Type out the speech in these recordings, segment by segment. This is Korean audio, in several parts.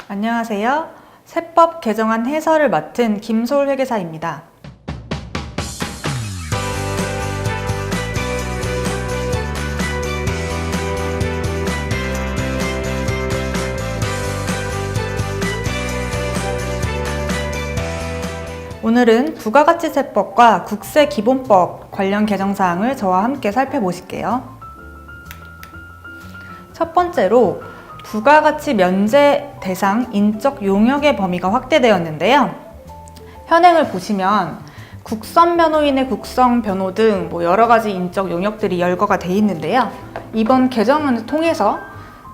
안녕하세요. 세법 개정안 해설을 맡은 김소울 회계사입니다. 오늘은 부가가치세법과 국세기본법 관련 개정사항을 저와 함께 살펴보실게요. 첫 번째로 부가가치 면제 대상 인적 용역의 범위가 확대되었는데요. 현행을 보시면 국선 변호인의 국선 변호 등 여러 가지 인적 용역들이 열거가 돼 있는데요. 이번 개정안을 통해서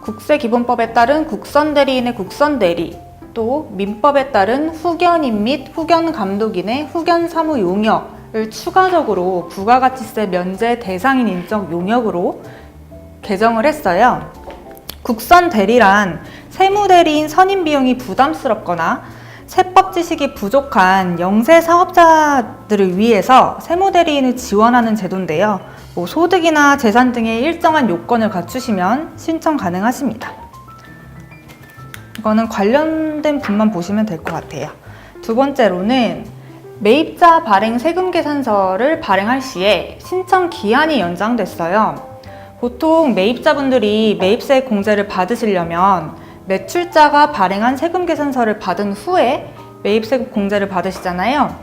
국세기본법에 따른 국선 대리인의 국선 대리, 또 민법에 따른 후견인 및 후견 감독인의 후견 사무 용역을 추가적으로 부가가치세 면제 대상인 인적 용역으로 개정을 했어요. 국선 대리란 세무대리인 선임 비용이 부담스럽거나 세법 지식이 부족한 영세 사업자들을 위해서 세무대리인을 지원하는 제도인데요. 소득이나 재산 등의 일정한 요건을 갖추시면 신청 가능하십니다. 이거는 관련된 부분만 보시면 될 것 같아요. 두 번째로는 매입자 발행 세금계산서를 발행할 시에 신청 기한이 연장됐어요. 보통 매입자분들이 매입세 공제를 받으시려면 매출자가 발행한 세금계산서를 받은 후에 매입세 공제를 받으시잖아요.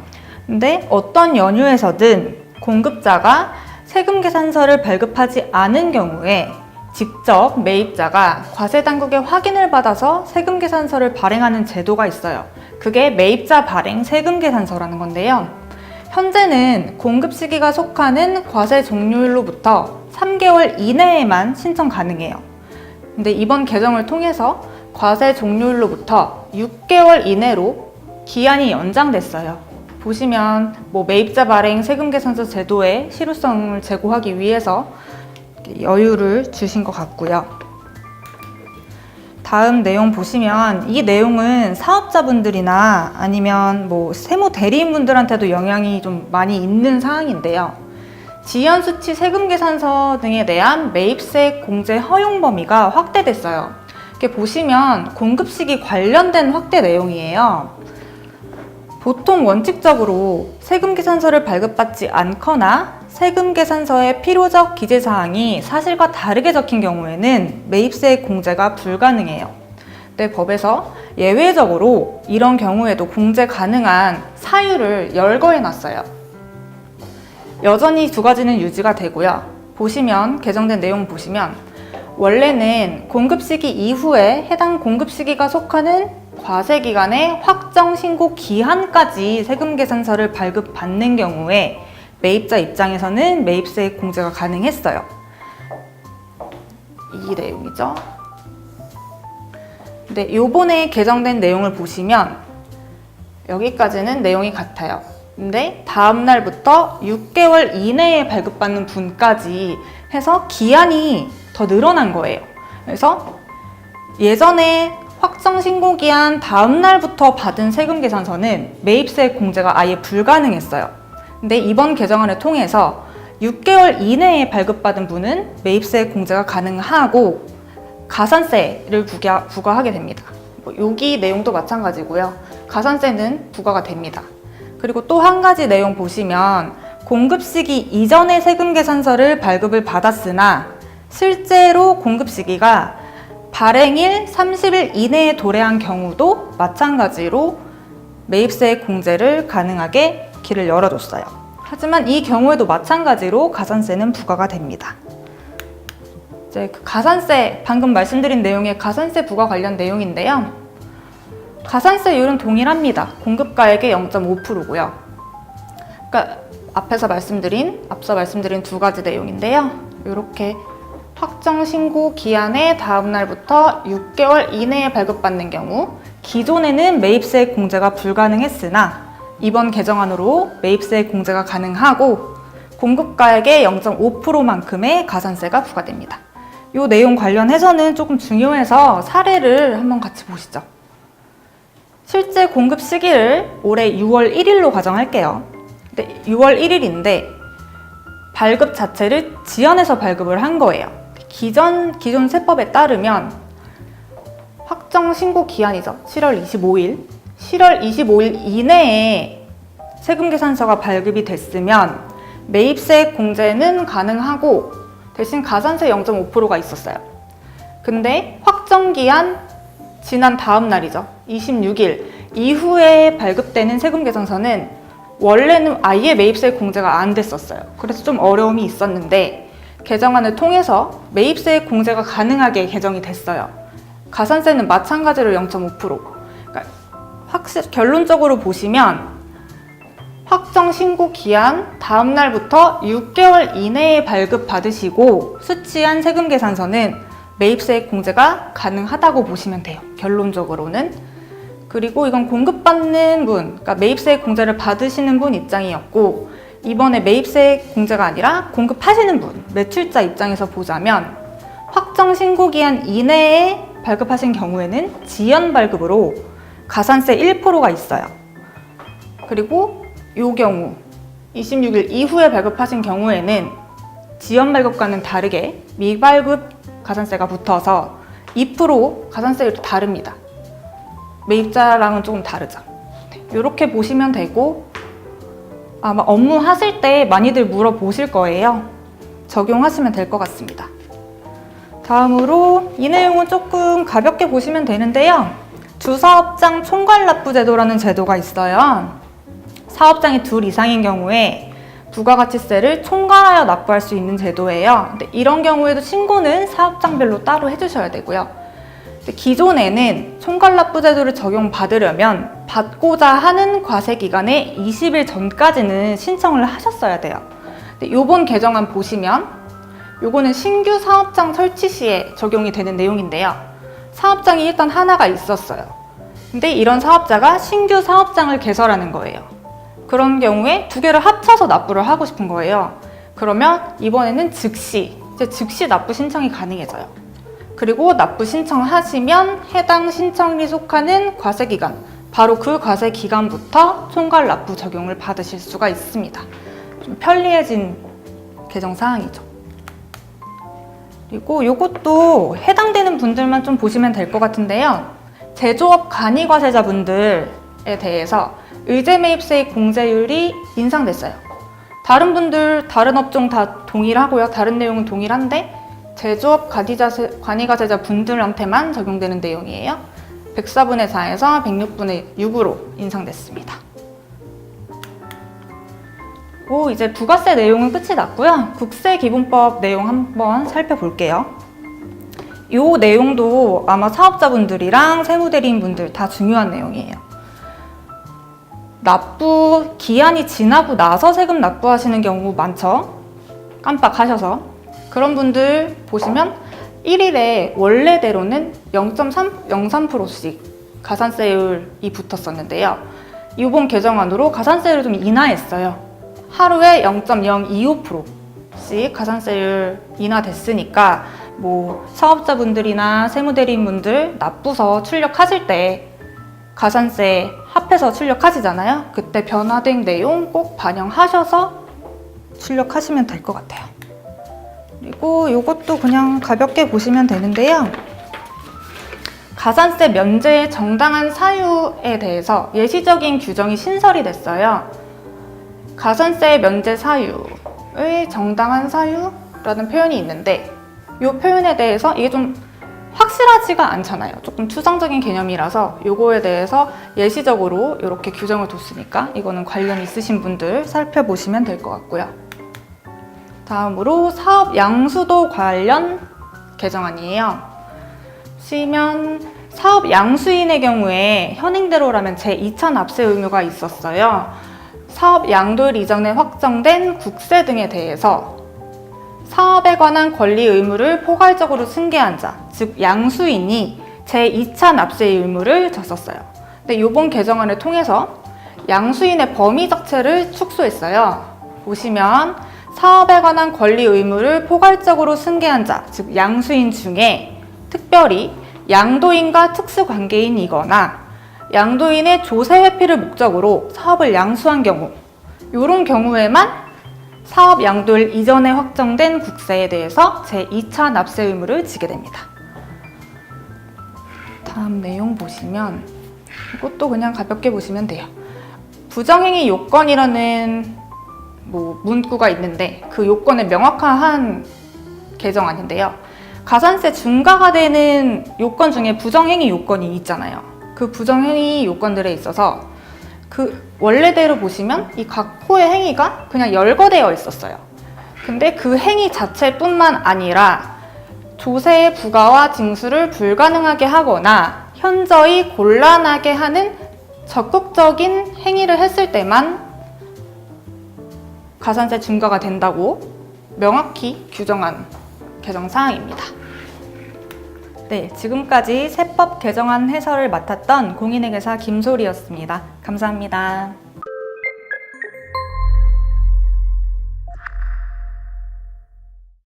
근데 어떤 연유에서든 공급자가 세금계산서를 발급하지 않은 경우에 직접 매입자가 과세당국의 확인을 받아서 세금계산서를 발행하는 제도가 있어요. 그게 매입자 발행 세금계산서라는 건데요. 현재는 공급 시기가 속하는 과세 종료일로부터 3개월 이내에만 신청 가능해요. 근데 이번 개정을 통해서 과세 종료일로부터 6개월 이내로 기한이 연장됐어요. 보시면 매입자 발행 세금계산서 제도의 실효성을 제고하기 위해서 여유를 주신 것 같고요. 다음 내용 보시면 이 내용은 사업자분들이나 아니면 세무 대리인분들한테도 영향이 좀 많이 있는 사항인데요. 지연수치 세금계산서 등에 대한 매입세 공제 허용 범위가 확대됐어요. 이렇게 보시면 공급시기 관련된 확대 내용이에요. 보통 원칙적으로 세금계산서를 발급받지 않거나 세금계산서의 필요적 기재사항이 사실과 다르게 적힌 경우에는 매입세 공제가 불가능해요. 근데 법에서 예외적으로 이런 경우에도 공제 가능한 사유를 열거해놨어요. 여전히 두 가지는 유지가 되고요. 보시면 개정된 내용 보시면 원래는 공급시기 이후에 해당 공급시기가 속하는 과세기간의 확정 신고 기한까지 세금계산서를 발급받는 경우에 매입자 입장에서는 매입세 공제가 가능했어요. 이 내용이죠. 근데 요번에 개정된 내용을 보시면 여기까지는 내용이 같아요. 근데 다음 날부터 6개월 이내에 발급받는 분까지 해서 기한이 더 늘어난 거예요. 그래서 예전에 확정 신고 기한 다음 날부터 받은 세금계산서는 매입세 공제가 아예 불가능했어요. 근데 이번 개정안을 통해서 6개월 이내에 발급받은 분은 매입세 공제가 가능하고 가산세를 부과하게 됩니다. 여기 내용도 마찬가지고요. 가산세는 부과가 됩니다. 그리고 또 한 가지 내용 보시면 공급시기 이전에 세금계산서를 발급을 받았으나 실제로 공급시기가 발행일 30일 이내에 도래한 경우도 마찬가지로 매입세 공제를 가능하게 길을 열어줬어요. 하지만 이 경우에도 마찬가지로 가산세는 부과가 됩니다. 이제 가산세, 방금 말씀드린 내용의 가산세 부과 관련 내용인데요. 가산세율은 동일합니다. 공급가액의 0.5%고요. 그러니까 앞서 말씀드린 두 가지 내용인데요. 이렇게 확정 신고 기한의 다음 날부터 6개월 이내에 발급받는 경우 기존에는 매입세 공제가 불가능했으나 이번 개정안으로 매입세 공제가 가능하고 공급가액의 0.5%만큼의 가산세가 부과됩니다. 이 내용 관련해서는 조금 중요해서 사례를 한번 같이 보시죠. 실제 공급 시기를 올해 6월 1일로 가정할게요. 6월 1일인데 발급 자체를 지연해서 발급을 한 거예요. 기존 세법에 따르면 확정 신고 기한이죠. 7월 25일. 7월 25일 이내에 세금 계산서가 발급이 됐으면 매입세 공제는 가능하고 대신 가산세 0.5%가 있었어요. 근데 확정 기한 지난 다음 날이죠. 26일 이후에 발급되는 세금 계산서는 원래는 아예 매입세 공제가 안 됐었어요. 그래서 좀 어려움이 있었는데 개정안을 통해서 매입세 공제가 가능하게 개정이 됐어요. 가산세는 마찬가지로 0.5%. 그러니까 결론적으로 보시면 확정 신고 기한 다음 날부터 6개월 이내에 발급받으시고 수취한 세금 계산서는 매입세 공제가 가능하다고 보시면 돼요. 결론적으로는. 그리고 이건 공급받는 분, 그러니까 매입세 공제를 받으시는 분 입장이었고 이번에 매입세 공제가 아니라 공급하시는 분, 매출자 입장에서 보자면 확정 신고 기한 이내에 발급하신 경우에는 지연 발급으로 가산세 1%가 있어요. 그리고 이 경우 26일 이후에 발급하신 경우에는 지연 발급과는 다르게 미발급 가산세가 붙어서 2% 가산세율이 다릅니다. 매입자랑은 조금 다르죠. 이렇게 보시면 되고 아마 업무 하실 때 많이들 물어보실 거예요. 적용하시면 될 것 같습니다. 다음으로 이 내용은 조금 가볍게 보시면 되는데요. 주사업장 총괄납부제도라는 제도가 있어요. 사업장이 둘 이상인 경우에 부가가치세를 총괄하여 납부할 수 있는 제도예요. 근데 이런 경우에도 신고는 사업장별로 따로 해주셔야 되고요. 기존에는 총괄납부제도를 적용받으려면 받고자 하는 과세기간의 20일 전까지는 신청을 하셨어야 돼요. 근데 이번 개정안 보시면 요거는 신규 사업장 설치 시에 적용이 되는 내용인데요. 사업장이 일단 하나가 있었어요. 근데 이런 사업자가 신규 사업장을 개설하는 거예요. 그런 경우에 두 개를 합쳐서 납부를 하고 싶은 거예요. 그러면 이번에는 즉시 납부 신청이 가능해져요. 그리고 납부 신청하시면 해당 신청이 속하는 과세기간, 바로 그 과세기간부터 총괄 납부 적용을 받으실 수가 있습니다. 좀 편리해진 개정사항이죠. 그리고 이것도 해당되는 분들만 좀 보시면 될 것 같은데요. 제조업 간이과세자분들에 대해서 의제매입세의 공제율이 인상됐어요. 다른 분들, 다른 업종 다 동일하고요. 다른 내용은 동일한데 제조업 간이과세자 분들한테만 적용되는 내용이에요. 104분의 4에서 106분의 6으로 인상됐습니다. 이제 부가세 내용은 끝이 났고요. 국세기본법 내용 한번 살펴볼게요. 이 내용도 아마 사업자분들이랑 세무대리인분들 다 중요한 내용이에요. 납부 기한이 지나고 나서 세금 납부하시는 경우 많죠? 깜빡하셔서. 그런 분들 보시면 1일에 원래대로는 0.03%씩 가산세율이 붙었었는데요. 이번 개정안으로 가산세율을 좀 인하했어요. 하루에 0.025%씩 가산세율 인하됐으니까 사업자분들이나 세무대리인분들 납부서 출력하실 때 가산세 합해서 출력하시잖아요. 그때 변화된 내용 꼭 반영하셔서 출력하시면 될 것 같아요. 그리고 이것도 그냥 가볍게 보시면 되는데요. 가산세 면제의 정당한 사유에 대해서 예시적인 규정이 신설이 됐어요. 가산세 면제 사유의 정당한 사유라는 표현이 있는데 이 표현에 대해서 이게 좀 확실하지가 않잖아요. 조금 추상적인 개념이라서 이거에 대해서 예시적으로 이렇게 규정을 뒀으니까 이거는 관련 있으신 분들 살펴보시면 될 것 같고요. 다음으로 사업 양수도 관련 개정안이에요. 보시면 사업 양수인의 경우에 현행대로라면 제2차 납세 의무가 있었어요. 사업 양도일 이전에 확정된 국세 등에 대해서 사업에 관한 권리 의무를 포괄적으로 승계한 자, 즉 양수인이 제2차 납세 의무를 졌었어요. 근데 이번 개정안을 통해서 양수인의 범위 자체를 축소했어요. 보시면 사업에 관한 권리 의무를 포괄적으로 승계한 자, 즉 양수인 중에 특별히 양도인과 특수관계인이거나 양도인의 조세 회피를 목적으로 사업을 양수한 경우, 이런 경우에만 사업 양도일 이전에 확정된 국세에 대해서 제2차 납세 의무를 지게 됩니다. 다음 내용 보시면 이것도 그냥 가볍게 보시면 돼요. 부정행위 요건이라는 문구가 있는데 그 요건의 명확한 개정안인데요. 가산세 중과가 되는 요건 중에 부정행위 요건이 있잖아요. 그 부정행위 요건들에 있어서 그 원래대로 보시면 이 각 호의 행위가 그냥 열거되어 있었어요. 근데 그 행위 자체뿐만 아니라 조세의 부과와 징수를 불가능하게 하거나 현저히 곤란하게 하는 적극적인 행위를 했을 때만 가산세 중과가 된다고 명확히 규정한 개정사항입니다. 네, 지금까지 세법 개정안 해설을 맡았던 공인회계사 김소리였습니다. 감사합니다.